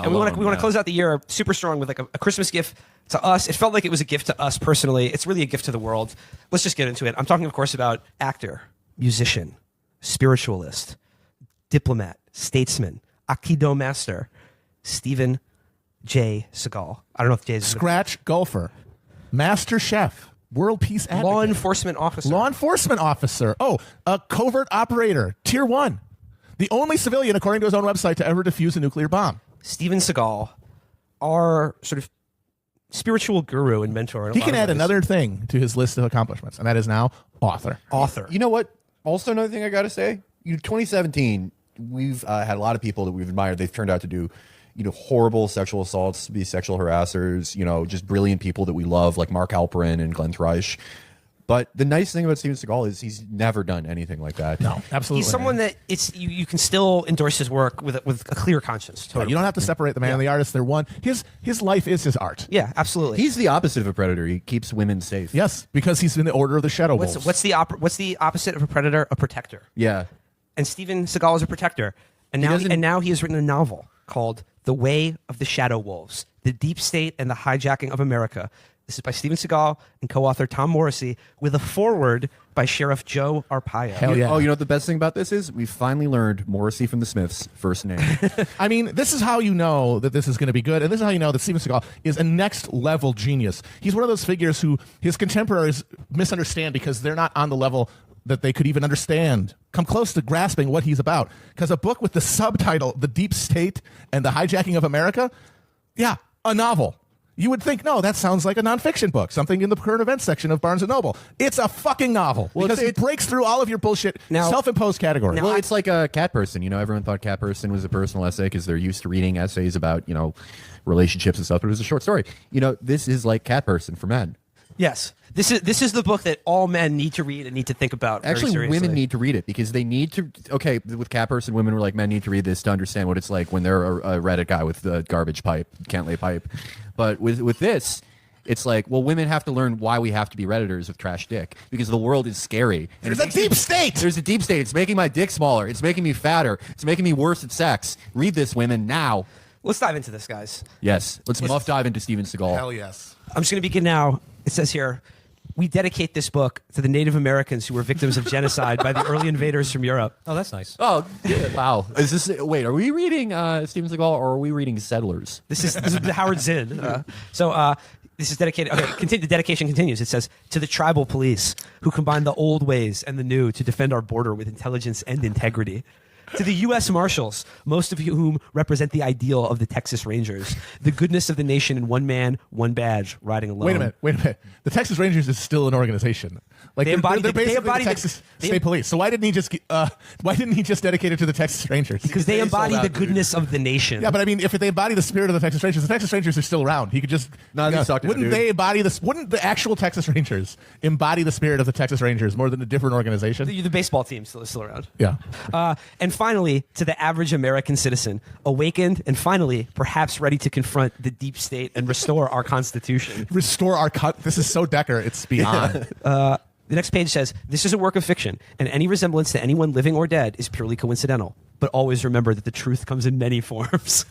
And we want to close out the year super strong with like a Christmas gift to us. It felt like it was a gift to us personally. It's really a gift to the world. Let's just get into it. I'm talking, of course, about actor, musician, spiritualist, diplomat, statesman, Aikido master, Steven J. Seagal. I don't know if Jay's Scratch golfer, master chef, world peace advocate, law enforcement officer. Law enforcement officer. Oh, a covert operator, tier 1. The only civilian, according to his own website, to ever defuse a nuclear bomb. Steven Seagal, our sort of spiritual guru and mentor. He can add another thing to his list of accomplishments, and that is now author. You know what? Also, another thing I got to say, 2017, we've had a lot of people that we've admired. They've turned out to do, horrible sexual assaults, be sexual harassers, just brilliant people that we love, like Mark Halperin and Glenn Thrush. But the nice thing about Steven Seagal is he's never done anything like that. No, absolutely. He's someone that you can still endorse his work with a clear conscience. Totally. You don't have to separate the man and the artist. They're one. His life is his art. Yeah, absolutely. He's the opposite of a predator. He keeps women safe. Yes, because he's in the order of the Shadow Wolves. What's the opposite of a predator? A protector. Yeah. And Steven Seagal is a protector. And now he has written a novel called The Way of the Shadow Wolves, The Deep State and the Hijacking of America. This is by Steven Seagal and co-author Tom Morrissey, with a foreword by Sheriff Joe Arpaio. Hell yeah. Oh, you know what the best thing about this is? We finally learned Morrissey from the Smiths' first name. I mean, this is how you know that this is going to be good, and this is how you know that Steven Seagal is a next-level genius. He's one of those figures who his contemporaries misunderstand because they're not on the level that they could even understand, come close to grasping what he's about. Because a book with the subtitle, The Deep State and the Hijacking of America, yeah, a novel. You would think, no, that sounds like a nonfiction book, something in the current events section of Barnes & Noble. It's a fucking novel, because it breaks through all of your bullshit self-imposed categories. Well, it's like a Cat Person. Everyone thought Cat Person was a personal essay because they're used to reading essays about, relationships and stuff, but it was a short story. This is like Cat Person for men. Yes. This is the book that all men need to read and need to think about. Actually, women need to read it because they need to. Okay, with Cat Person, women were like, men need to read this to understand what it's like when they're a Reddit guy with the garbage pipe, can't lay pipe. But with this, it's like, well, women have to learn why we have to be Redditors with trash dick because the world is scary. And there's a deep state. There's a deep state. It's making my dick smaller. It's making me fatter. It's making me worse at sex. Read this, women, now. Let's dive into this, guys. Yes. Let's muff dive into Steven Seagal. Hell yes. I'm just going to begin now. It says here, we dedicate this book to the Native Americans who were victims of genocide by the early invaders from Europe. Oh, that's nice. Oh, yeah. Wow. Wait, are we reading Steven Seagal or are we reading Settlers? This is the Howard Zinn. This is dedicated. Okay, the dedication continues. It says, to the tribal police who combine the old ways and the new to defend our border with intelligence and integrity. To the U.S. Marshals, most of whom represent the ideal of the Texas Rangers, the goodness of the nation in one man, one badge, riding alone. Wait a minute. The Texas Rangers is still an organization. Like they're basically the Texas State Police. So why didn't he just dedicate it to the Texas Rangers? Because they embody the goodness of the nation. Yeah, but I mean, if they embody the spirit of the Texas Rangers are still around. He could just wouldn't the actual Texas Rangers embody the spirit of the Texas Rangers more than a different organization? The baseball team still around. Yeah. And finally, to the average American citizen, awakened and finally, perhaps ready to confront the deep state and restore our Constitution. This is so Decker, it's beyond. The next page says, this is a work of fiction, and any resemblance to anyone living or dead is purely coincidental. But always remember that the truth comes in many forms.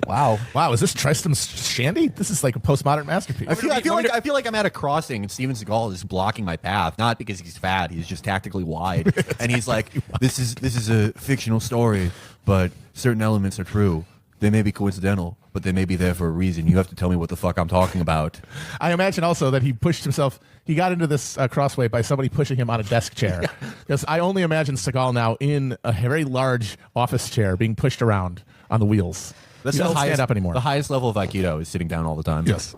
Wow, is this Tristram Shandy? This is like a postmodern masterpiece. I feel like I'm at a crossing and Steven Seagal is blocking my path, not because he's fat, he's just tactically wide. And he's like, this is a fictional story, but certain elements are true. They may be coincidental, but they may be there for a reason. You have to tell me what the fuck I'm talking about. I imagine also that he pushed himself. He got into this crossway by somebody pushing him on a desk chair. Because I only imagine Seagal now in a very large office chair being pushed around on the wheels. That's the stand up anymore. The highest level of Aikido is sitting down all the time. Yes.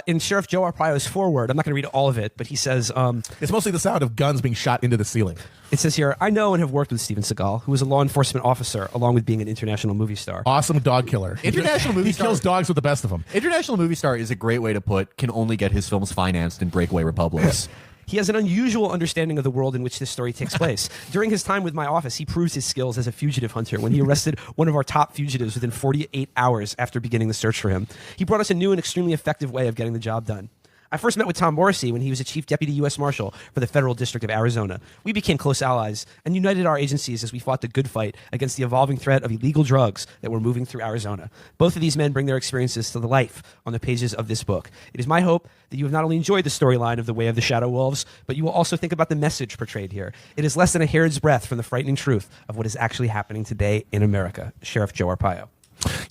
In Sheriff Joe Arpaio's foreword, I'm not going to read all of it, but he says... it's mostly the sound of guns being shot into the ceiling. It says here, I know and have worked with Steven Seagal, who is a law enforcement officer, along with being an international movie star. Awesome dog killer. International movie star. He kills dogs with the best of them. International movie star is a great way to put, can only get his films financed in breakaway republics. He has an unusual understanding of the world in which this story takes place. During his time with my office, he proves his skills as a fugitive hunter when he arrested one of our top fugitives within 48 hours after beginning the search for him. He brought us a new and extremely effective way of getting the job done. I first met with Tom Morrissey when he was a chief deputy U.S. Marshal for the Federal District of Arizona. We became close allies and united our agencies as we fought the good fight against the evolving threat of illegal drugs that were moving through Arizona. Both of these men bring their experiences to the life on the pages of this book. It is my hope that you have not only enjoyed the storyline of The Way of the Shadow Wolves, but you will also think about the message portrayed here. It is less than a hair's breadth from the frightening truth of what is actually happening today in America. Sheriff Joe Arpaio.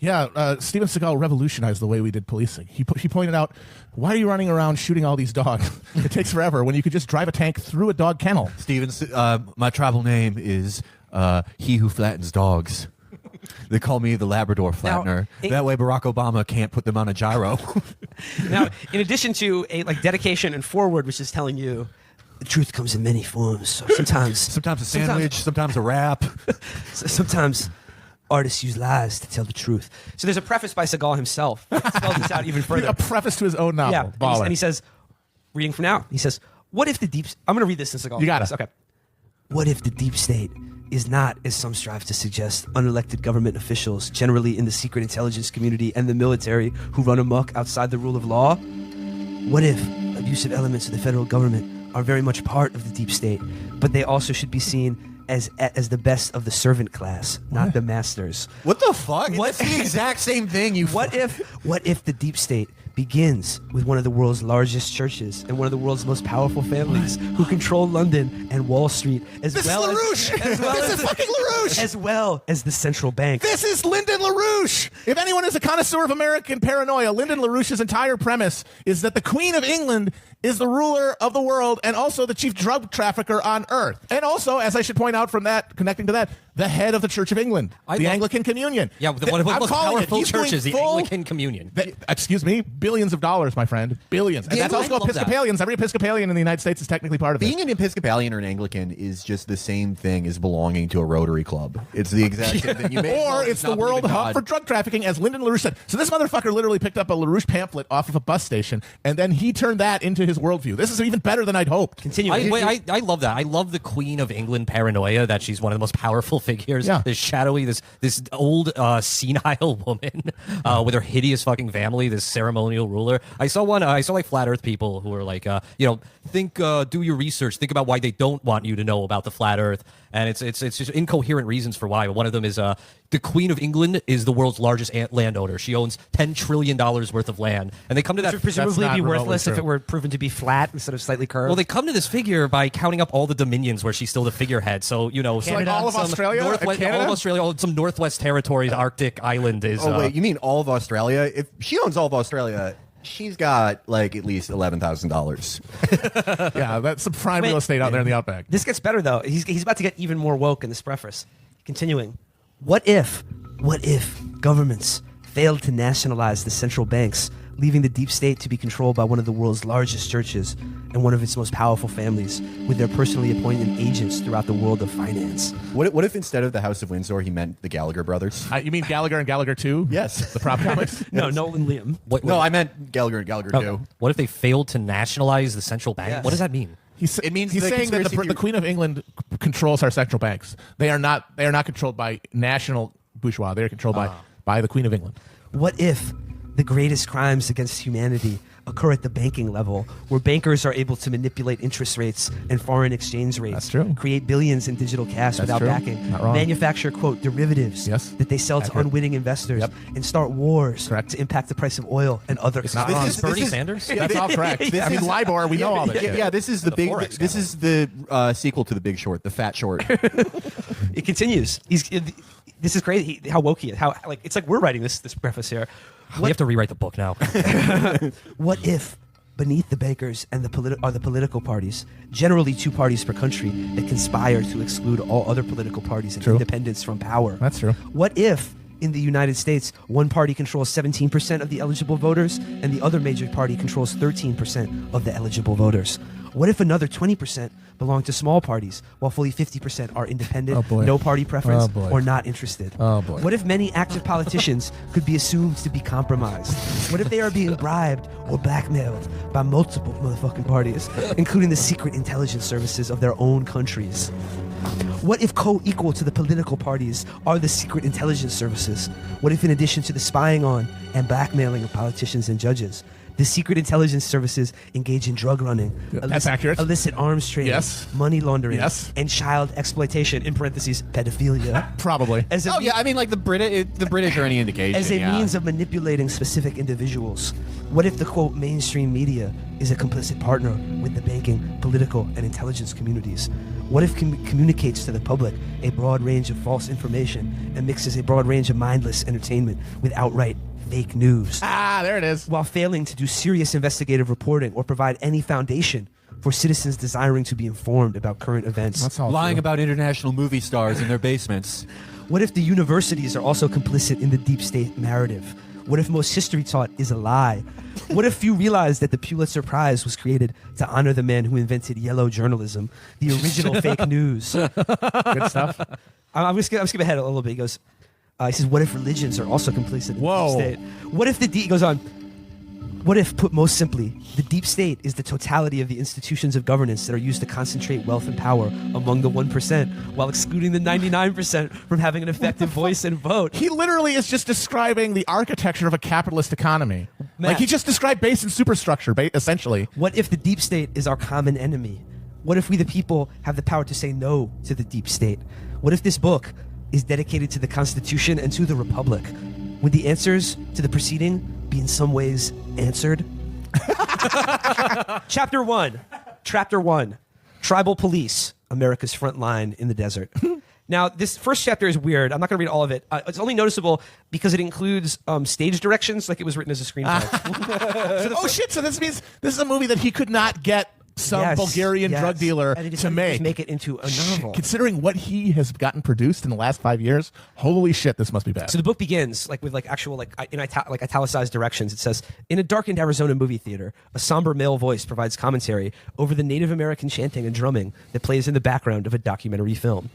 Yeah, Steven Seagal revolutionized the way we did policing. He pointed out, why are you running around shooting all these dogs? It takes forever when you could just drive a tank through a dog kennel. Steven, my tribal name is He Who Flattens Dogs. They call me the Labrador Flattener. That way Barack Obama can't put them on a gyro. Now, in addition to a dedication and forward, which is telling you the truth comes in many forms. So sometimes a sandwich, sometimes a wrap. Sometimes artists use lies to tell the truth. So there's a preface by Seagal himself that spells this out even further. A preface to his own novel. Yeah, and he says, reading from now, he says, what if the deep... I'm going to read this in Seagal. You got it. Okay. What if the deep state is not, as some strive to suggest, unelected government officials, generally in the secret intelligence community and the military, who run amok outside the rule of law? What if abusive elements of the federal government are very much part of the deep state, but they also should be seen as the best of the servant class, not the masters? What the fuck? It's the exact same thing. What if the deep state begins with one of the world's largest churches and one of the world's most powerful families who control London and Wall Street, as This well is LaRouche. as well This as is fucking LaRouche. as well as the central bank. This is Lyndon LaRouche. If anyone is a connoisseur of American paranoia, Lyndon LaRouche's entire premise is that the Queen of England is the ruler of the world and also the chief drug trafficker on earth. And also, as I should point out from that, connecting to that, the head of the Church of England, the Anglican Communion. Yeah, one of the I'm most calling powerful He's doing churches, the full- Anglican Communion. Excuse me, billions of dollars, my friend. Billions. And Yeah, that's I also love that. Episcopalians. Every Episcopalian in the United States is technically part of it. Being an Episcopalian or an Anglican is just the same thing as belonging to a Rotary Club. It's the exact same thing. You may as well Or just it's the not believe world in hub God. for drug trafficking, as Lyndon LaRouche said. So this motherfucker literally picked up a LaRouche pamphlet off of a bus station, and then he turned that into his worldview. This is even better than I'd hoped. Continuing. I love that. I love the Queen of England paranoia, that she's one of the most powerful figures. Yeah. This shadowy, this old senile woman with her hideous fucking family, this ceremonial ruler. I saw like flat Earth people who were like, do your research, think about why they don't want you to know about the flat Earth, and it's just incoherent reasons for why. One of them is the Queen of England is the world's largest landowner. She owns $10 trillion worth of land, and they come to that. Which would presumably That's be not remotely worthless if true. it were proven to be flat instead of slightly curved. Well, they come to this figure by counting up all the dominions where she's still the figurehead. So, like all of some Australia and Canada? all of Australia, some Northwest Territories, Arctic island is. Oh wait, you mean all of Australia? If she owns all of Australia, she's got like at least $11,000. Yeah, that's some prime Wait. real estate out there in the outback. This gets better, though. He's about to get even more woke in this preface. Continuing. What if governments failed to nationalize the central banks, leaving the deep state to be controlled by one of the world's largest churches and one of its most powerful families, with their personally appointed agents throughout the world of finance? What if instead of the House of Windsor, he meant the Gallagher brothers? You mean Gallagher and Gallagher 2? Yes. The prop comics? No, Nolan Liam. No, I meant Gallagher and Gallagher too. What if they failed to nationalize the central bank? Yes. What does that mean? It means he's the saying that conspiracy the theory- Queen of England controls our central banks. They are not controlled by national bourgeois. They are controlled by the Queen of England. What if the greatest crimes against humanity occur at the banking level, where bankers are able to manipulate interest rates and foreign exchange rates, That's true. create billions in digital cash That's without true. backing, Not wrong. manufacture, quote, derivatives Yes. that they sell to Accurate. unwitting investors, Yep. and start wars Correct. to impact the price of oil and other not commodities. wrong. Is Bernie Sanders? That's all correct. Yeah. I mean, LIBOR, we know all this shit. Yeah, this is the big. Forex This is the sequel to The Big Short, The Fat Short. It continues. This is crazy how woke he is. How it's like we're writing this preface here. We have to rewrite the book now. What if beneath the bankers and are the political parties, generally two parties per country, that conspire to exclude all other political parties and True. independents from power? That's true. What if in the United States, one party controls 17% of the eligible voters and the other major party controls 13% of the eligible voters? What if another 20% belong to small parties while fully 50% are independent, Oh, boy. no party preference, Oh, boy. or not interested? Oh, boy. What if many active politicians could be assumed to be compromised? What if they are being bribed or blackmailed by multiple motherfucking parties, including the secret intelligence services of their own countries? What if co-equal to the political parties are the secret intelligence services? What if in addition to the spying on and blackmailing of politicians and judges, The secret intelligence services engage in drug running, That's accurate. illicit arms trading, Yes. money laundering, Yes. and child exploitation, in parentheses, pedophilia. Probably. As a Oh yeah, I mean, like the British are any indication. as a yeah. means of manipulating specific individuals. What if the quote mainstream media is a complicit partner with the banking, political, and intelligence communities? What if communicates to the public a broad range of false information and mixes a broad range of mindless entertainment with outright fake news, There it is. while failing to do serious investigative reporting or provide any foundation for citizens desiring to be informed about current events? That's all lying true. about international movie stars in their basements. What if the universities are also complicit in the deep state narrative? What if most history taught is a lie? What if you realize that the Pulitzer Prize was created to honor the man who invented yellow journalism, the original fake news? Good stuff. I'm just gonna skip ahead a little bit. He says, what if religions are also complicit in the Whoa. deep state? What if he goes on, what if, put most simply, the deep state is the totality of the institutions of governance that are used to concentrate wealth and power among the 1% while excluding the 99% from having an effective voice and vote? He literally is just describing the architecture of a capitalist economy. Matt. Like he just described base and superstructure, essentially. What if the deep state is our common enemy? What if we, the people, have the power to say no to the deep state? What if this book is dedicated to the Constitution and to the Republic? Would the answers to the preceding be in some ways answered? Chapter 1. Tribal Police, America's Front Line in the Desert. Now, this first chapter is weird. I'm not going to read all of it. It's only noticeable because it includes stage directions, like it was written as a screenplay. Oh shit! So this means this is a movie that he could not get some Yes, Bulgarian yes. drug dealer And he to decided make. just make it into a novel. Considering what he has gotten produced in the last 5 years, holy shit, this must be bad. So the book begins with actual italicized directions. It says, in a darkened Arizona movie theater, a somber male voice provides commentary over the Native American chanting and drumming that plays in the background of a documentary film.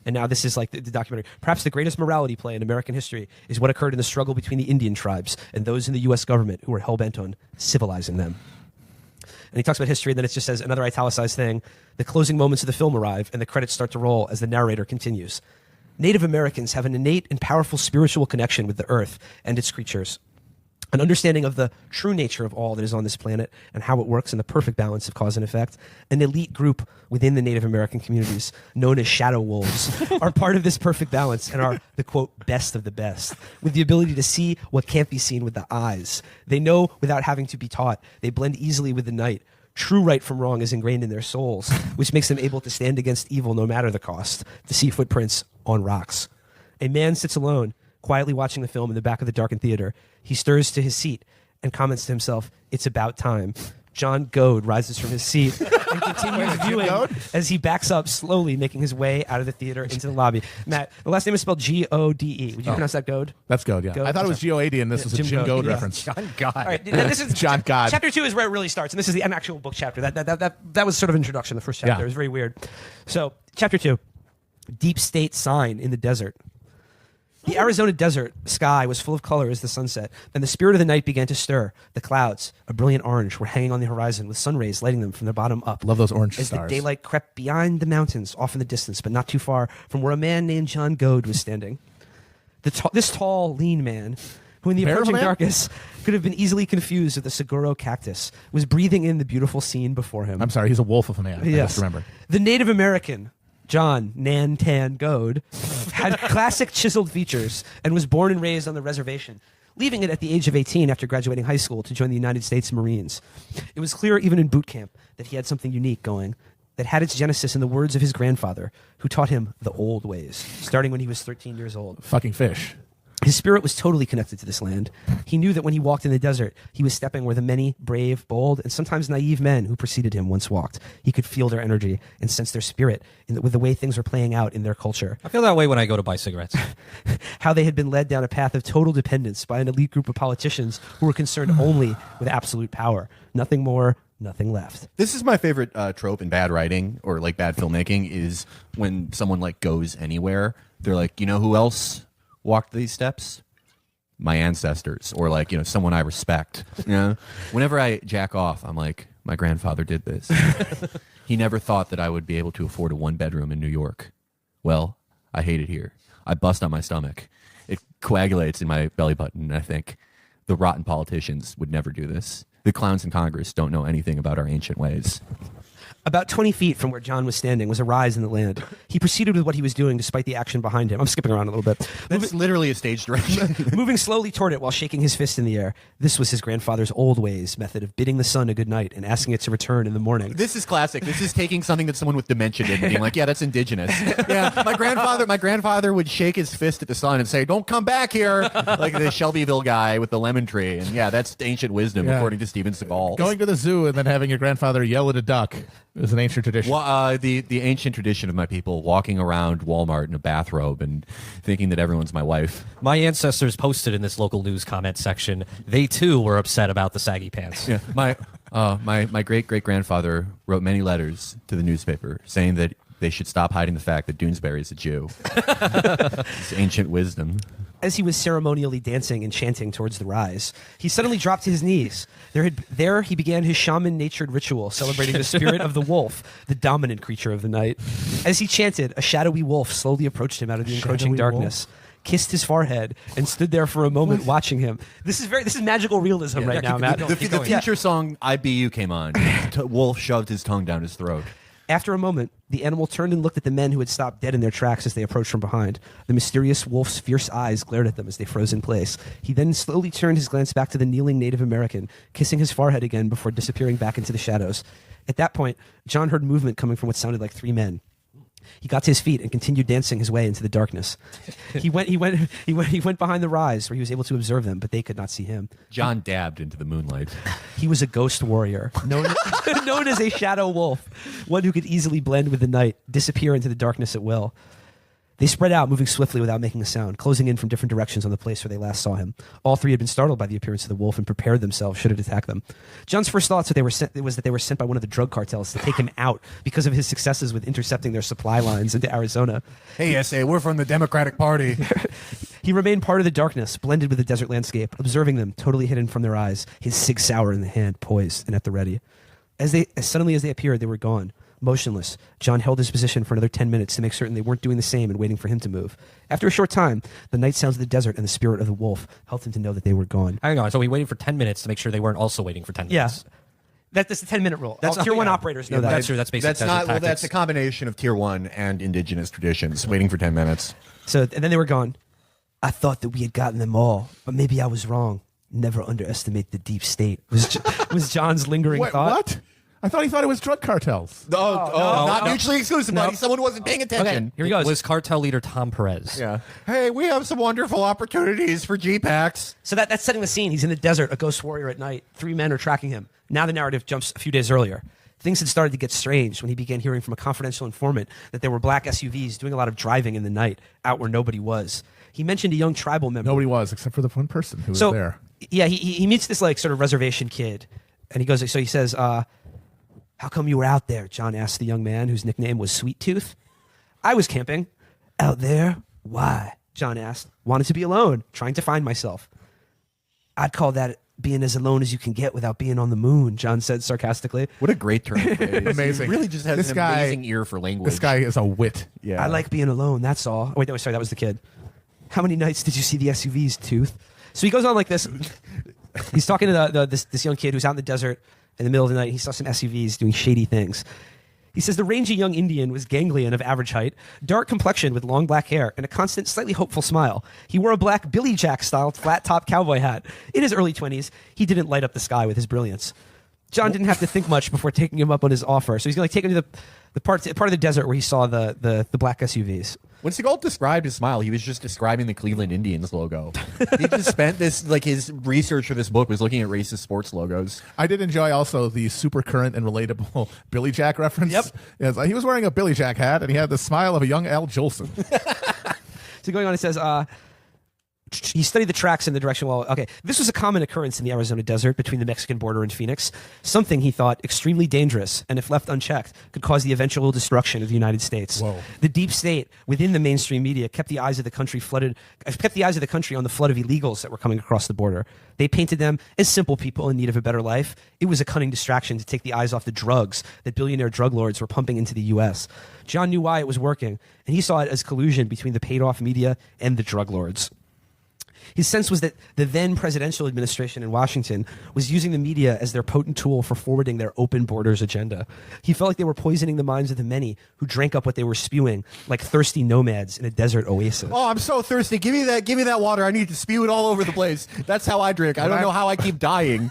And now this is like the documentary. Perhaps the greatest morality play in American history is what occurred in the struggle between the Indian tribes and those in the U.S. government who were hell-bent on civilizing them. And he talks about history, and then it just says another italicized thing. The closing moments of the film arrive, and the credits start to roll as the narrator continues. Native Americans have an innate and powerful spiritual connection with the earth and its creatures. An understanding of the true nature of all that is on this planet and how it works in the perfect balance of cause and effect. An elite group within the Native American communities, known as shadow wolves, are part of this perfect balance and are the, quote, best of the best, with the ability to see what can't be seen with the eyes. They know without having to be taught. They blend easily with the night. True right from wrong is ingrained in their souls, which makes them able to stand against evil no matter the cost, to see footprints on rocks. A man sits alone, quietly watching the film in the back of the darkened theater. He stirs to his seat and comments to himself, "It's about time." John Goad rises from his seat and continues viewing as he backs up slowly, making his way out of the theater into the lobby. Matt, the last name is spelled G-O-D-E. Would you pronounce that Goad? That's Goad, yeah. Goad? I thought it was G-O-A-D and this was a Jim Jim Goad, Goad yeah. reference. John God. All right, now this is John God. Chapter 2 is where it really starts, and this is the actual book chapter. That was sort of introduction. The first chapter Yeah. it was very weird. So, chapter 2, deep state sign in the desert. The Arizona desert sky was full of color as the sunset, and the spirit of the night began to stir. The clouds, a brilliant orange, were hanging on the horizon, with sun rays lighting them from the bottom up. Love those orange As stars. the daylight crept behind the mountains, off in the distance, but not too far from where a man named John Goad was standing. This tall, lean man, who in the Bear approaching man? darkness could have been easily confused with a saguaro cactus, was breathing in the beautiful scene before him. I'm sorry, he's a wolf of a man. I Yes. just remember. The Native American, John Nantan Goad, had classic chiseled features and was born and raised on the reservation, leaving it at the age of 18 after graduating high school to join the United States Marines. It was clear even in boot camp that he had something unique going that had its genesis in the words of his grandfather, who taught him the old ways, starting when he was 13 years old. Fucking fish. His spirit was totally connected to this land. He knew that when he walked in the desert, he was stepping where the many brave, bold, and sometimes naive men who preceded him once walked. He could feel their energy and sense their spirit with the way things were playing out in their culture. I feel that way when I go to buy cigarettes. How they had been led down a path of total dependence by an elite group of politicians who were concerned only with absolute power. Nothing more, nothing left. This is my favorite trope in bad writing or like bad filmmaking is when someone like goes anywhere. They're like, you know who else walked these steps? My ancestors, or like, you know, someone I respect. You know, whenever I jack off, I'm like, my grandfather did this. He never thought that I would be able to afford a 1-bedroom in New York. Well, I hate it here. I bust on my stomach. It coagulates in my belly button. And I think the rotten politicians would never do this. the clowns in Congress don't know anything about our ancient ways. About 20 feet from where John was standing was a rise in the land. He proceeded with what he was doing despite the action behind him. I'm skipping around a little bit. That's literally a stage direction. Moving slowly toward it while shaking his fist in the air. This was his grandfather's old ways method of bidding the sun a good night and asking it to return in the morning. This is classic. This is taking something that someone with dementia did and being like, yeah, that's indigenous. Yeah, my grandfather would shake his fist at the sun and say, don't come back here, like the Shelbyville guy with the lemon tree. And yeah, that's ancient wisdom, according to Steven Seagal. Going to the zoo and then having your grandfather yell at a duck is an ancient tradition. Well, the ancient tradition of my people walking around Walmart in a bathrobe and thinking that everyone's my wife. My ancestors posted in this local news comment section. They too were upset about the saggy pants. Yeah, my great grandfather wrote many letters to the newspaper saying that they should stop hiding the fact that Doonesbury is a Jew. It's ancient wisdom. As he was ceremonially dancing and chanting towards the rise, he suddenly dropped to his knees. There he began his shaman-natured ritual, celebrating the spirit of the wolf, the dominant creature of the night. As he chanted, a shadowy wolf slowly approached him out of the encroaching darkness, kissed his forehead, and stood there for a moment watching him. This is magical realism right now, Matt. The future song IBU came on. Wolf shoved his tongue down his throat. After a moment, the animal turned and looked at the men who had stopped dead in their tracks as they approached from behind. The mysterious wolf's fierce eyes glared at them as they froze in place. He then slowly turned his glance back to the kneeling Native American, kissing his forehead again before disappearing back into the shadows. At that point, John heard movement coming from what sounded like 3 men. He got to his feet and continued dancing his way into the darkness. He went behind the rise where he was able to observe them, but they could not see him. John dabbed into the moonlight. He was a ghost warrior, known as a shadow wolf, one who could easily blend with the night, disappear into the darkness at will. They spread out, moving swiftly without making a sound, closing in from different directions on the place where they last saw him. All 3 had been startled by the appearance of the wolf and prepared themselves should it attack them. John's first thoughts was that they were sent by one of the drug cartels to take him out because of his successes with intercepting their supply lines into Arizona. Hey, SA, we're from the Democratic Party. He remained part of the darkness, blended with the desert landscape, observing them, totally hidden from their eyes, his Sig Sauer in the hand, poised and at the ready. As suddenly as they appeared, they were gone. Motionless, John held his position for another 10 minutes to make certain they weren't doing the same and waiting for him to move. After a short time, the night sounds of the desert and the spirit of the wolf helped him to know that they were gone. Hang on, so we waited for 10 minutes to make sure they weren't also waiting for 10 minutes. Yeah. That's the 10-minute rule. That's Tier 1 operators know that. That's true. That's basic That's desert not. Well, tactics. that's a combination of Tier 1 and indigenous traditions. Waiting for 10 minutes. So, and then they were gone. I thought that we had gotten them all, but maybe I was wrong. Never underestimate the deep state, was John's lingering Wait, thought. what? I thought he thought it was drug cartels. Not mutually exclusive, buddy. Someone wasn't paying attention. Okay, here he goes. It was cartel leader Tom Perez. Yeah. Hey, we have some wonderful opportunities for G-Packs. So that's setting the scene. He's in the desert, a ghost warrior at night. 3 men are tracking him. Now the narrative jumps a few days earlier. Things had started to get strange when he began hearing from a confidential informant that there were black SUVs doing a lot of driving in the night out where nobody was. He mentioned a young tribal member. Nobody was, except for the one person who was there. Yeah, he meets this like sort of reservation kid. And he goes, so he says, how come you were out there? John asked the young man whose nickname was Sweet Tooth. I was camping. Out there? Why? John asked. Wanted to be alone, trying to find myself. I'd call that being as alone as you can get without being on the moon, John said sarcastically. What a great term. Amazing. He really just has an amazing ear for language. This guy is a wit. Yeah. I like being alone, that's all. Wait, no, sorry, that was the kid. How many nights did you see the SUVs, Tooth? So he goes on like this. He's talking to this young kid who's out in the desert in the middle of the night. He saw some SUVs doing shady things. He says the rangy young Indian was ganglion of average height, dark complexion with long black hair, and a constant, slightly hopeful smile. He wore a black Billy Jack-style flat-top cowboy hat. In his early 20s, he didn't light up the sky with his brilliance. John didn't have to think much before taking him up on his offer. So he's going to take him to the part of the desert where he saw the black SUVs. When Seagal described his smile, he was just describing the Cleveland Indians logo. He just spent his research for this book was looking at racist sports logos. I did enjoy also the super current and relatable Billy Jack reference. Yep. Yes, he was wearing a Billy Jack hat, and he had the smile of a young Al Jolson. So going on, it says, he studied the tracks in the direction. Well, okay, this was a common occurrence in the Arizona desert between the Mexican border and Phoenix. Something he thought extremely dangerous, and if left unchecked, could cause the eventual destruction of the United States. Whoa. The deep state within the mainstream media kept the eyes of the country on the flood of illegals that were coming across the border. They painted them as simple people in need of a better life. It was a cunning distraction to take the eyes off the drugs that billionaire drug lords were pumping into the U.S. John knew why it was working, and he saw it as collusion between the paid-off media and the drug lords. His sense was that the then presidential administration in Washington was using the media as their potent tool for forwarding their open borders agenda. He felt like they were poisoning the minds of the many who drank up what they were spewing like thirsty nomads in a desert oasis. Oh, I'm so thirsty. Give me that water. I need to spew it all over the place. That's how I drink. I don't know how I keep dying.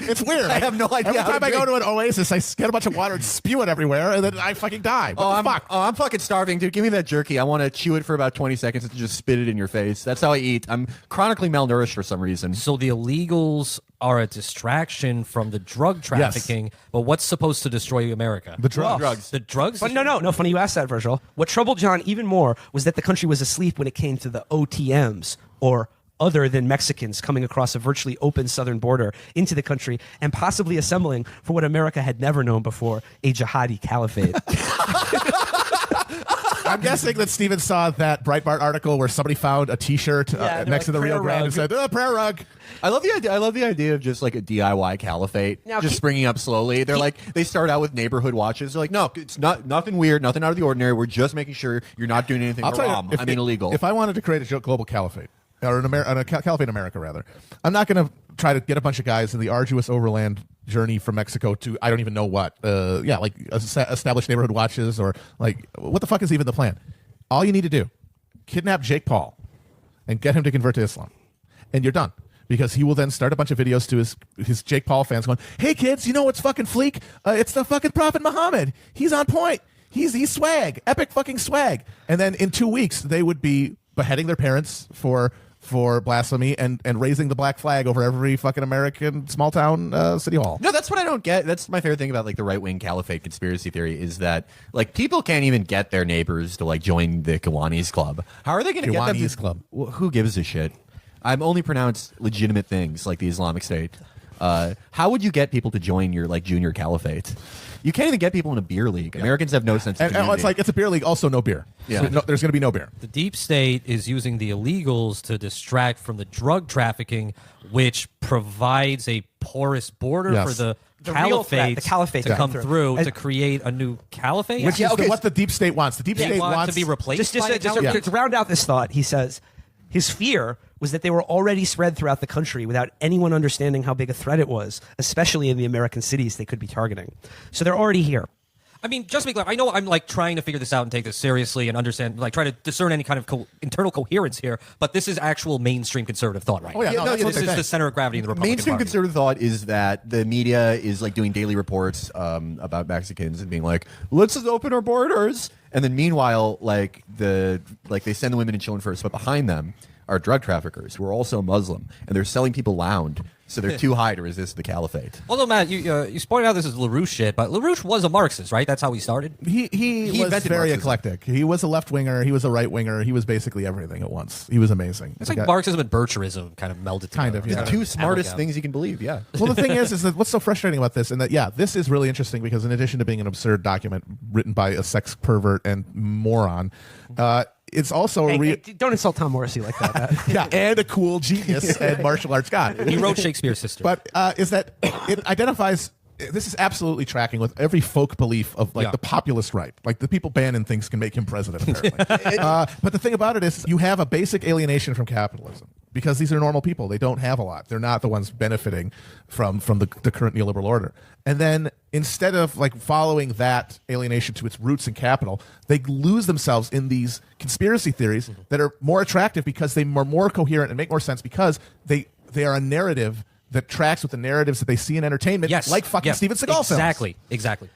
It's weird. I have no idea. Every how time I drink. go to an oasis, I get a bunch of water and spew it everywhere, and then I fucking die. What the fuck? I'm fucking starving, dude. Give me that jerky. I want to chew it for about 20 seconds and just spit it in your face. That's how I eat. I'm chronically malnourished for some reason. So the illegals are a distraction from the drug trafficking, but what's supposed to destroy America? The drugs. Drugs. The drugs? But no, funny you asked that, Virgil. What troubled John even more was that the country was asleep when it came to the OTMs, or other than Mexicans coming across a virtually open southern border into the country and possibly assembling for what America had never known before, a jihadi caliphate. I'm guessing that Steven saw that Breitbart article where somebody found a T-shirt next to the prayer Rio Grande rug. and said, prayer rug. I love the idea. I love the idea of just like a DIY caliphate, Now, just springing up slowly. They're like, they start out with neighborhood watches. They're like, no, it's nothing weird, nothing out of the ordinary. We're just making sure you're not doing anything I'll tell wrong. you, illegal. If I wanted to create a global caliphate, or a caliphate in America, rather, I'm not going to try to get a bunch of guys in the arduous overland journey from Mexico to I don't even know what. Like establish neighborhood watches, or like what the fuck is even the plan? All you need to do, kidnap Jake Paul and get him to convert to Islam, and you're done. Because he will then start a bunch of videos to his Jake Paul fans going, hey kids, you know what's fucking fleek? It's the fucking Prophet Muhammad. He's on point. He's swag. Epic fucking swag. And then in 2 weeks, they would be beheading their parents for blasphemy and raising the black flag over every fucking American small town city hall. No, that's what I don't get. That's my favorite thing about like the right wing caliphate conspiracy theory is that like people can't even get their neighbors to like join the Kiwanis Club. How are they going to get them Kiwanis to Club. Who gives a shit? I'm only pronounced legitimate things like the Islamic State. How would you get people to join your like junior caliphate? You can't even get people in a beer league. Americans have no sense of And community. it's like it's a beer league, also no beer. Yeah. So there's going to be no beer. The deep state is using the illegals to distract from the drug trafficking, which provides a porous border Yes. for the real threat, the caliphate to to come come through through. to create a new caliphate. Which is what the deep state wants. The deep They state want wants to be replaced. by a caliphate? To round out this thought, he says his fear was that they were already spread throughout the country without anyone understanding how big a threat it was, especially in the American cities they could be targeting. So they're already here. I mean, just to be clear, I know I'm like trying to figure this out and take this seriously and understand, like try to discern any kind of internal coherence here, but this is actual mainstream conservative thought, right? Oh, yeah, now. no, that's what This they is think. the center of gravity in the Republican Mainstream Party. conservative thought is that the media is like doing daily reports about Mexicans and being like, let's just open our borders. And then meanwhile, like they send the women and children first, but behind them are drug traffickers who are also Muslim, and they're selling people lounge, so they're too high to resist the caliphate. Although, Matt, you pointed out this is LaRouche shit, but LaRouche was a Marxist, right? That's how he started? He was invented very Marxism. eclectic. He was a left winger. He was a right winger. He was basically everything at once. He was amazing. It's like Marxism and Bircherism kind of melded together. Kind of, yeah. The two smartest Amalgam. things you can believe, yeah. Well, the thing is that what's so frustrating about this, and that, yeah, this is really interesting because in addition to being an absurd document written by a sex pervert and moron, it's also Hey, don't insult Tom Morrissey like that. yeah, and a cool genius and martial arts god. He wrote Shakespeare's sister. But is that it identifies? This is absolutely tracking with every folk belief of like Yeah. the populist right. Like the people banning things can make him president. Apparently, but the thing about it is, you have a basic alienation from capitalism because these are normal people. They don't have a lot. They're not the ones benefiting from the current neoliberal order. And then instead of like following that alienation to its roots in capital, they lose themselves in these conspiracy theories that are more attractive because they are more coherent and make more sense because they are a narrative that tracks with the narratives that they see in entertainment, yes. like fucking Yep. Steven Seagal films. Exactly.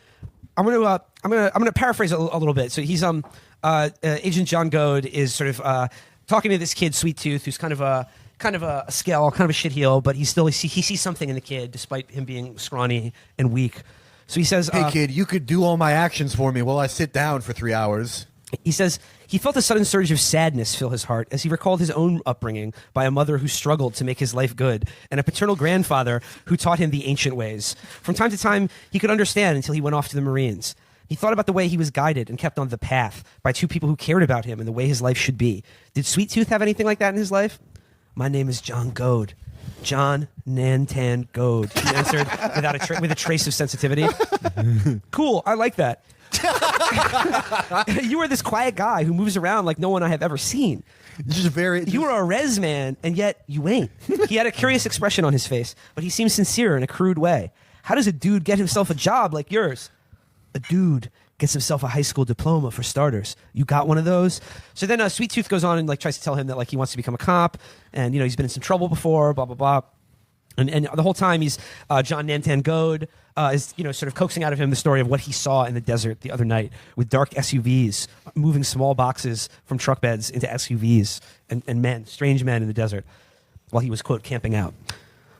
I'm gonna paraphrase a little bit. So he's Agent John Goad is sort of talking to this kid Sweet Tooth, who's kind of a skell, kind of a shitheel, but he sees something in the kid despite him being scrawny and weak. So he says, Hey, kid, you could do all my actions for me while I sit down for 3 hours. he says he felt a sudden surge of sadness fill his heart as he recalled his own upbringing by a mother who struggled to make his life good and a paternal grandfather who taught him the ancient ways. From time to time, he could understand until he went off to the Marines. He thought about the way he was guided and kept on the path by two people who cared about him and the way his life should be. Did Sweet Tooth have anything like that in his life? My name is John Goad. John Nantan Goad, he answered with a trace of sensitivity. Cool, I like that. You are this quiet guy who moves around like no one I have ever seen. Just very. You are a res man, and yet you ain't. He had a curious expression on his face, but he seemed sincere in a crude way. How does a dude get himself a job like yours? A dude gets himself a high school diploma for starters. You got one of those? So then Sweet Tooth goes on and like tries to tell him that like he wants to become a cop, and he's been in some trouble before, blah blah blah. And the whole time he's John Nantan Goad is sort of coaxing out of him the story of what he saw in the desert the other night with dark SUVs moving small boxes from truck beds into SUVs and strange men in the desert while he was, quote, camping out.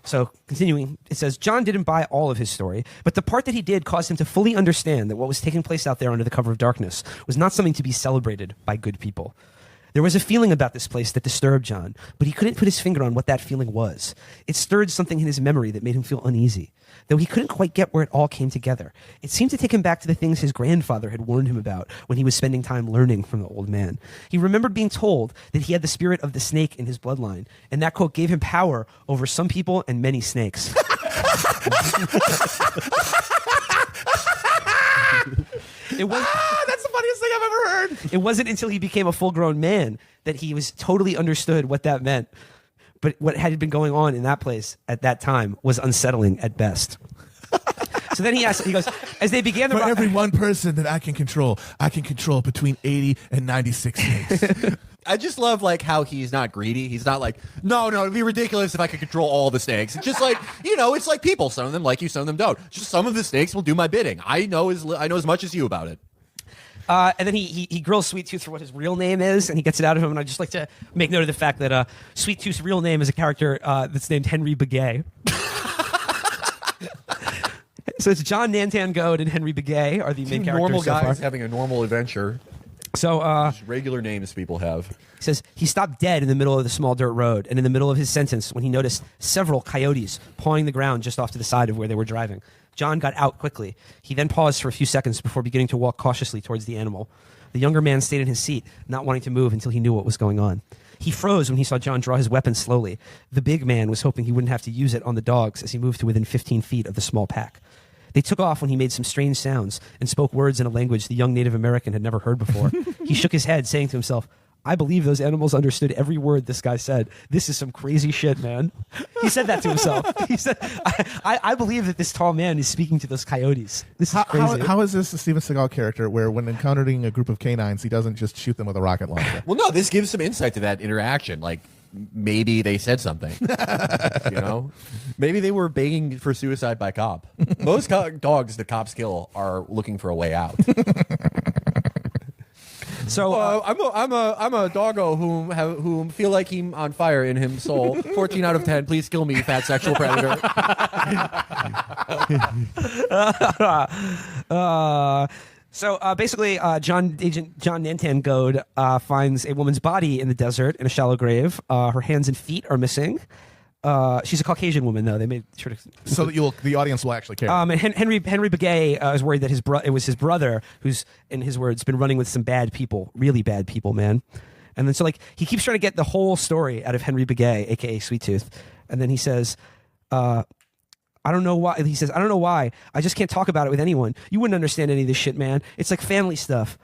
So continuing, it says, John didn't buy all of his story, but the part that he did caused him to fully understand that what was taking place out there under the cover of darkness was not something to be celebrated by good people. There was a feeling about this place that disturbed John, but he couldn't put his finger on what that feeling was. It stirred something in his memory that made him feel uneasy, though he couldn't quite get where it all came together. It seemed to take him back to the things his grandfather had warned him about when he was spending time learning from the old man. He remembered being told that he had the spirit of the snake in his bloodline, and that, quote, gave him power over some people and many snakes. That's the funniest thing I've ever heard. It wasn't until he became a full-grown man that he was totally understood what that meant. But what had been going on in that place at that time was unsettling at best. So then he goes, as they began the... For every one person that I can control between 80 and 96 snakes. I just love like how he's not greedy. He's not like, no, it'd be ridiculous if I could control all the snakes. It's just like, it's like people. Some of them like you, some of them don't. Just some of the snakes will do my bidding. I know as much as you about it. And then he grills Sweet Tooth for what his real name is, and he gets it out of him. And I'd just like to make note of the fact that Sweet Tooth's real name is a character that's named Henry Begay. So it's John Nantan Goad and Henry Begay are the main characters. Normal so far. guys having a normal adventure. So Just regular names people have. He says he stopped dead in the middle of the small dirt road, and in the middle of his sentence when he noticed several coyotes pawing the ground just off to the side of where they were driving. John got out quickly. He then paused for a few seconds before beginning to walk cautiously towards the animal. The younger man stayed in his seat, not wanting to move until he knew what was going on. He froze when he saw John draw his weapon slowly. The big man was hoping he wouldn't have to use it on the dogs as he moved to within 15 feet of the small pack. They took off when he made some strange sounds and spoke words in a language the young Native American had never heard before. He shook his head, saying to himself, I believe those animals understood every word this guy said. This is some crazy shit, man. He said that to himself. He said, I believe that this tall man is speaking to those coyotes. This is crazy. How is this a Steven Seagal character where when encountering a group of canines, he doesn't just shoot them with a rocket launcher? Well, no, this gives some insight to that interaction. Like, maybe they said something. Maybe they were begging for suicide by cop. Most dogs the cops kill are looking for a way out. So I'm a doggo whom feel like he's on fire in him soul. 14 out of 10. Please kill me, fat sexual predator. Basically, Agent John Nantan Goad finds a woman's body in the desert in a shallow grave. Her hands and feet are missing. She's a Caucasian woman, though. They made sure to so that the audience will actually care. And Henry Begay is worried that it was his brother who's, in his words, been running with some bad people, really bad people, man. And then so he keeps trying to get the whole story out of Henry Begay, aka Sweet Tooth, and then he says, I don't know why. He says, I don't know why. I just can't talk about it with anyone. You wouldn't understand any of this shit, man. It's like family stuff.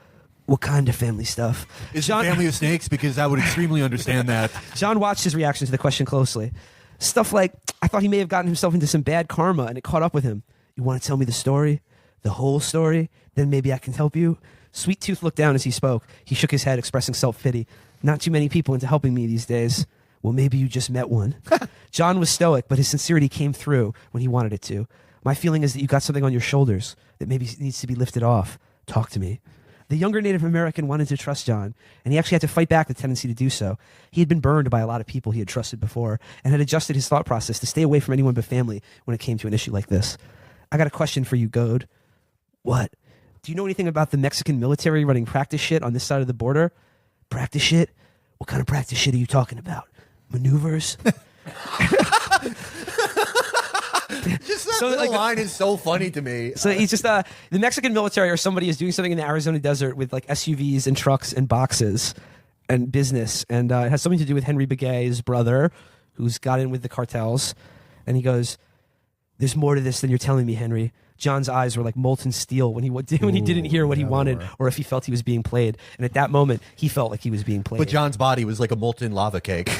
What kind of family stuff? Is it family of snakes? Because I would extremely understand that. John watched his reaction to the question closely. Stuff like, I thought he may have gotten himself into some bad karma and it caught up with him. You want to tell me the story? The whole story? Then maybe I can help you? Sweet Tooth looked down as he spoke. He shook his head, expressing self-pity. Not too many people into helping me these days. Well, maybe you just met one. John was stoic, but his sincerity came through when he wanted it to. My feeling is that you got something on your shoulders that maybe needs to be lifted off. Talk to me. The younger Native American wanted to trust John, and he actually had to fight back the tendency to do so. He had been burned by a lot of people he had trusted before and had adjusted his thought process to stay away from anyone but family when it came to an issue like this. I got a question for you, Goad. What? Do you know anything about the Mexican military running practice shit on this side of the border? Practice shit? What kind of practice shit are you talking about? Maneuvers? Just that line is so funny to me. So he's just the Mexican military or somebody is doing something in the Arizona desert with like SUVs and trucks and boxes and business, and it has something to do with Henry Begay's brother, who's got in with the cartels. And he goes, "There's more to this than you're telling me, Henry. John's eyes were like molten steel when he didn't hear what he wanted, or if he felt he was being played. And at that moment, he felt like he was being played. But John's body was like a molten lava cake.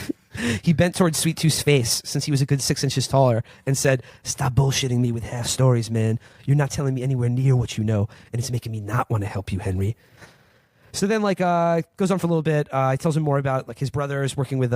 He bent towards Sweet Tooth's face, since he was a good 6 inches taller, and said, "Stop bullshitting me with half stories, man. You're not telling me anywhere near what you know, and it's making me not want to help you, Henry." So then, like, goes on for a little bit. He tells him more about, like, his brothers working with,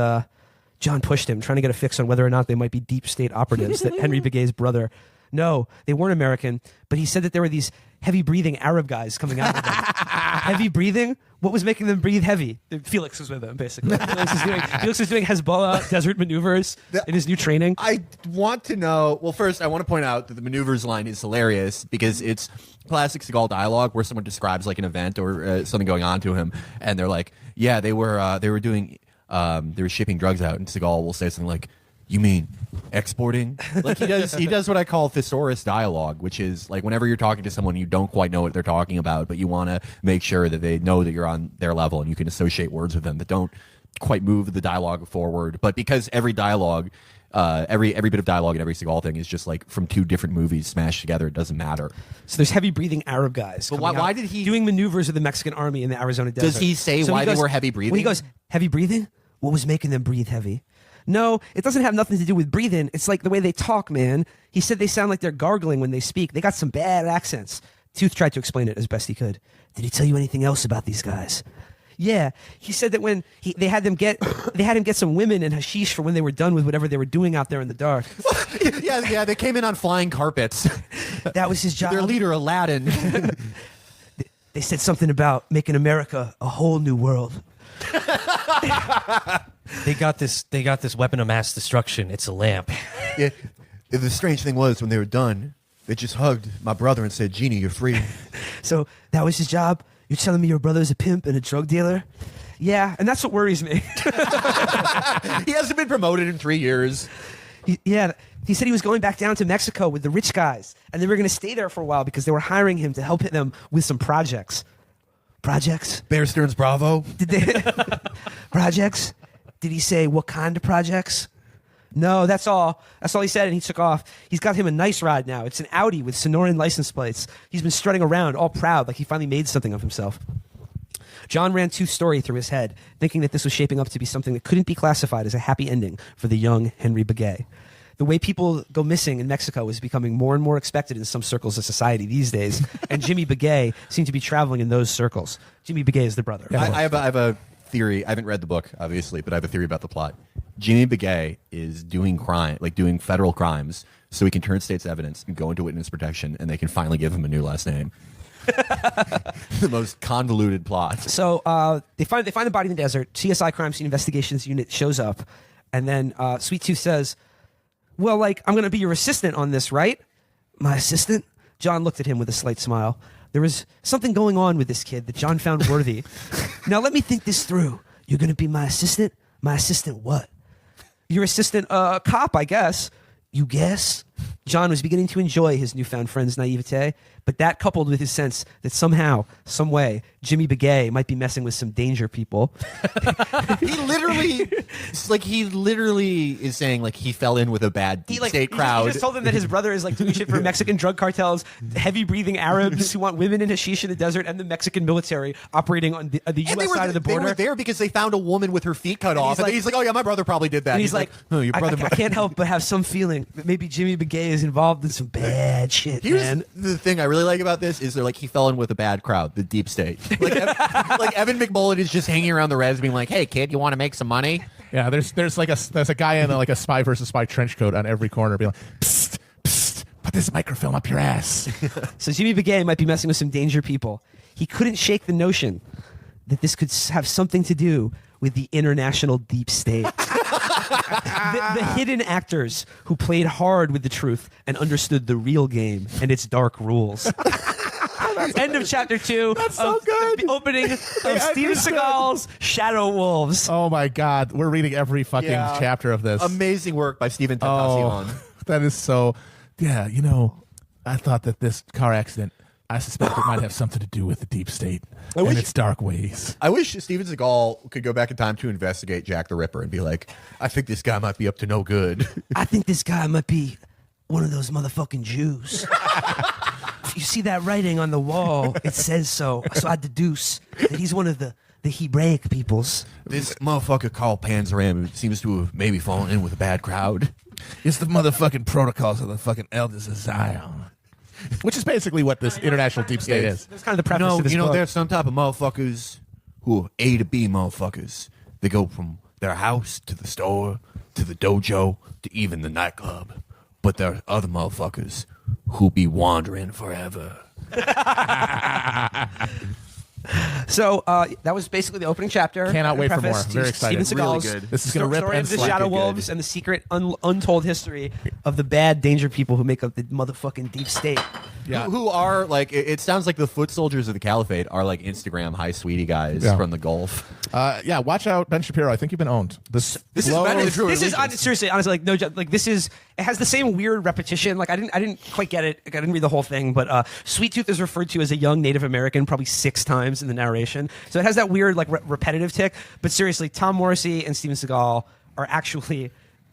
John pushed him, trying to get a fix on whether or not they might be deep state operatives, that Henry Begay's brother. No, they weren't American, but he said that there were these heavy-breathing Arab guys coming out of them. Heavy breathing? What was making them breathe heavy? Felix was with them, basically. Felix was doing Hezbollah desert maneuvers in his new training. I want to know. Well, first, I want to point out that the maneuvers line is hilarious because it's classic Seagal dialogue where someone describes like an event or something going on to him, and they're like, "Yeah, they were doing, they were shipping drugs out," and Seagal will say something like, "You mean exporting?" Like he does what I call thesaurus dialogue, which is like whenever you're talking to someone you don't quite know what they're talking about, but you want to make sure that they know that you're on their level and you can associate words with them that don't quite move the dialogue forward. But because every dialogue, every bit of dialogue in every Seagal thing is just like from two different movies smashed together, it doesn't matter. So there's heavy breathing Arab guys. But why did he doing maneuvers of the Mexican army in the Arizona desert? Does he say why they were heavy breathing? Well, he goes, "Heavy breathing? What was making them breathe heavy?" No, it doesn't have nothing to do with breathing. It's like the way they talk, man. He said they sound like they're gargling when they speak. They got some bad accents. Tooth tried to explain it as best he could. "Did he tell you anything else about these guys?" "Yeah, he said that when they had him get some women and hashish for when they were done with whatever they were doing out there in the dark." yeah, they came in on flying carpets. That was his job. Their leader, Aladdin. They said something about making America a whole new world. They got this weapon of mass destruction. It's a lamp. Yeah. The strange thing was when they were done, they just hugged my brother and said, "Genie, you're free." So that was his job? You're telling me your brother's a pimp and a drug dealer? Yeah, and that's what worries me. He hasn't been promoted in 3 years. He said he was going back down to Mexico with the rich guys, and they were going to stay there for a while because they were hiring him to help them with some projects. Projects? Bear Stearns Bravo. Did they projects? Did he say what kind of projects? No, that's all. That's all he said, and he took off. He's got him a nice ride now. It's an Audi with Sonoran license plates. He's been strutting around, all proud, like he finally made something of himself. John ran Tooth's story through his head, thinking that this was shaping up to be something that couldn't be classified as a happy ending for the young Henry Begay. The way people go missing in Mexico is becoming more and more expected in some circles of society these days, and Jimmy Begay seemed to be traveling in those circles. Jimmy Begay is the brother. I have a theory. I haven't read the book, obviously, but I have a theory about the plot. Jimmy Begay is doing doing federal crimes, so he can turn state's evidence and go into witness protection, and they can finally give him a new last name. The most convoluted plot. So they find the body in the desert. CSI Crime Scene Investigations Unit shows up, and then Sweet Tooth says, "Well, like, I'm going to be your assistant on this, right?" "My assistant?" John looked at him with a slight smile. There was something going on with this kid that John found worthy. "Now let me think this through. You're going to be my assistant? My assistant what?" "Your assistant, cop, I guess." "You guess?" John was beginning to enjoy his newfound friend's naivete, but that coupled with his sense that somehow, some way, Jimmy Begay might be messing with some danger people. He literally is saying like he fell in with a bad deep state crowd. He just told them that his brother is like doing shit for Mexican drug cartels, heavy breathing Arabs who want women in hashish in the desert, and the Mexican military operating on the U.S. side of the border. They were there because they found a woman with her feet cut off. And he's like, "Oh yeah, my brother probably did that." And he's like, "Oh, your brother." I can't help but have some feeling that maybe Jimmy Begay is involved in some bad shit, man. The thing I really like about this is they're like, he fell in with a bad crowd, the deep state. Like, like Evan McMullen is just hanging around the res being like, "Hey kid, you want to make some money?" Yeah, there's a guy in like a Spy versus Spy trench coat on every corner being like, "Psst, psst, put this microfilm up your ass." So Jimmy Begay might be messing with some danger people. He couldn't shake the notion that this could have something to do with the international deep state. The hidden actors who played hard with the truth and understood the real game and its dark rules. End of chapter 2. That's so good. The opening of Steven Seagal's Shadow Wolves. Oh my God, we're reading every fucking chapter of this. Amazing work by Stephen Tentacion. That is so. Yeah, you know, I thought that this car accident, I suspect it might have something to do with the deep state and its dark ways. I wish Steven Seagal could go back in time to investigate Jack the Ripper and be like, "I think this guy might be up to no good." I think this guy might be one of those motherfucking Jews. you see that writing on the wall. It says so. So I deduce that he's one of the Hebraic peoples. This motherfucker called Panzeram seems to have maybe fallen in with a bad crowd. It's the motherfucking protocols of the fucking elders of Zion. Which is basically what this international deep state is. That's kind of the preface to this book. There's some type of motherfuckers who are A to B motherfuckers. They go from their house to the store to the dojo to even the nightclub. But there are other motherfuckers who be wandering forever. So that was basically the opening chapter. Cannot wait for Preface more. to Very excited. Steven Seagal's Really good. This is gonna rip story and of the slap. Shadow Good. Wolves and the secret untold history of the bad danger people who make up the motherfucking deep state. Yeah. Who are like, it sounds like the foot soldiers of the caliphate are like Instagram hi sweetie guys Yeah. from the Gulf. Yeah, watch out, Ben Shapiro. I think you've been owned. This is blows- better than True This is Allegiance. seriously, honestly, like no joke. Like this is, it has the same weird repetition. Like I didn't quite get it. Like, I didn't read the whole thing, but Sweet Tooth is referred to as a young Native American probably 6 times in the narration. So it has that weird like repetitive tick. But seriously, Tom Morrissey and Steven Seagal are actually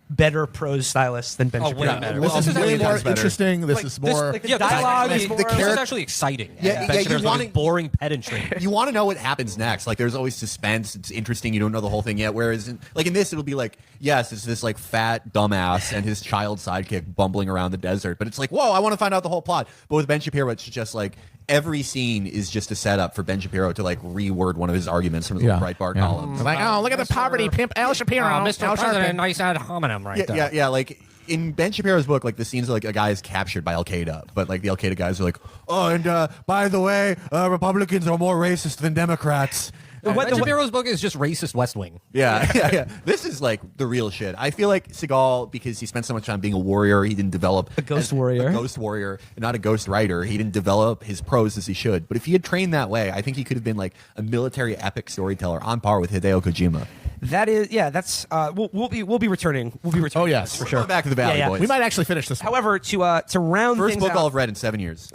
better prose stylists than Ben Oh, Shapiro. way better. This is Well, way million more times better. interesting. This Like, is this- more. like, the Yeah, dialogue this is more. this is actually exciting. Yeah, Ben you Shapiro's wanna- really boring pedantry. You want to know what happens next. Like, there's always suspense. It's interesting. You don't know the whole thing yet. Whereas, in this, it'll be like, yes, it's this like fat dumbass and his child sidekick bumbling around the desert. But it's like, whoa, I want to find out the whole plot. But with Ben Shapiro, it's just like every scene is just a setup for Ben Shapiro to like reword one of his arguments from his little Breitbart column. Like, oh, look at the poverty pimp, Al Shapiro. Mr. Al President, Sharpton. nice ad hominem right there. Yeah. Like in Ben Shapiro's book, like the scenes like a guy is captured by Al Qaeda, but like the Al Qaeda guys are like, oh, and by the way, Republicans are more racist than Democrats. Ben Shapiro's book is just racist West Wing. Yeah. This is like the real shit. I feel like Seagal, because he spent so much time being a warrior, he didn't develop A ghost warrior. a ghost warrior, not a ghost writer. He didn't develop his prose as he should. But if he had trained that way, I think he could have been like a military epic storyteller on par with Hideo Kojima. That is, yeah. That's we'll be returning. We'll be returning. Oh, yes. for sure. Going back to the Valley Yeah, yeah. Boys. We might actually finish this. However, to round First things book out, I'll have read in 7 years.